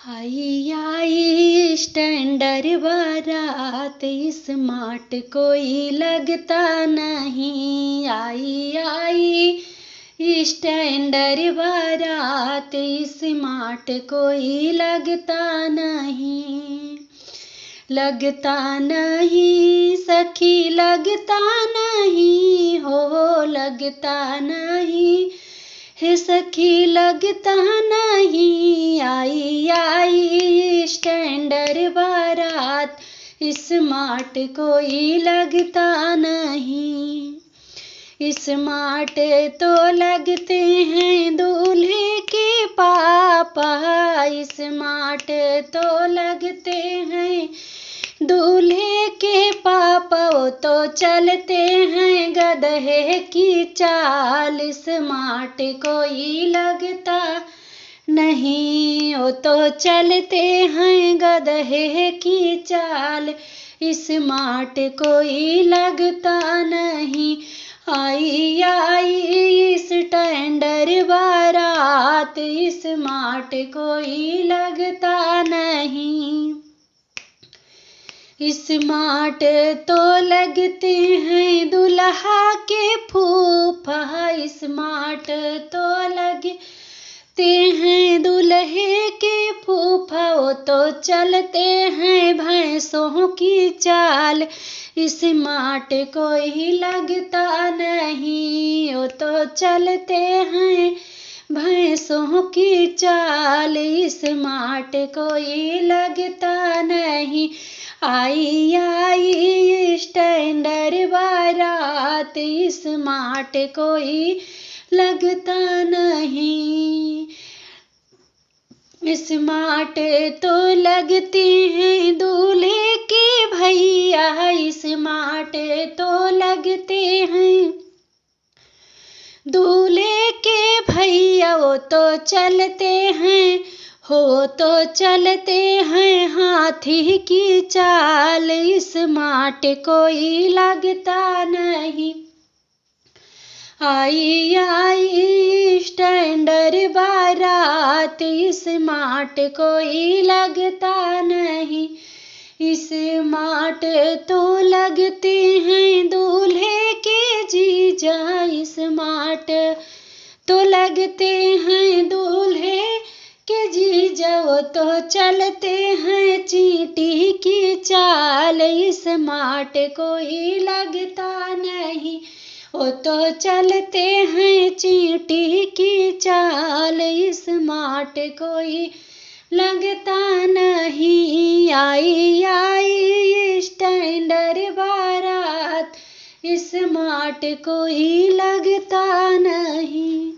आई आई standard बारात, smart कोई लगता नहीं। आई आई स्टैंडर्ड बारात, स्मार्ट कोई लगता नहीं। लगता नहीं सखी, लगता नहीं हो, लगता नहीं है सखी, लगता नहीं। आई आई स्टैंडर्ड बारात, स्मार्ट कोई लगता नहीं। स्मार्ट तो लगते हैं दूल्हे के पापा, स्मार्ट तो लगते हैं दूल्हे के पापा। वो तो चलते हैं गधे की चाल, स्मार्ट कोई लगता नहीं। वो तो चलते हैं गधे की चाल, स्मार्ट कोई लगता नहीं। आई आई स्टैंडर्ड बारात, स्मार्ट कोई लगता नहीं। स्मार्ट तो लगते हैं दुल्हा के फूफा, स्मार्ट तो लगते हैं दुल्हे के फूफा। वो तो चलते हैं भैंसों की चाल, स्मार्ट कोई लगता नहीं। वो तो चलते हैं भैंसों की चाल, स्मार्ट कोई लगता नहीं। आई आई स्टैंडर्ड बारात, स्मार्ट कोई लगता नहीं। स्मार्ट तो लगते हैं दूल्हे के भैया, स्मार्ट तो लगते हैं दूल्हे के भैया। वो तो चलते हैं हो, तो चलते हैं हाथी की चाल, स्मार्ट कोई लगता नहीं। आई आई स्टैंडर्ड बारात, स्मार्ट कोई लगता नहीं। स्मार्ट तो लगते हैं दूल्हे के जीजा, स्मार्ट तो लगते हैं दूल्हे के जीजा। वो तो चलते हैं चींटी की चाल, स्मार्ट कोई लगता नहीं। वो तो चलते हैं चींटी की चाल, स्मार्ट कोई लगता नहीं। आई आई स्टैंडर्ड बारात, स्मार्ट कोई लगता नहीं।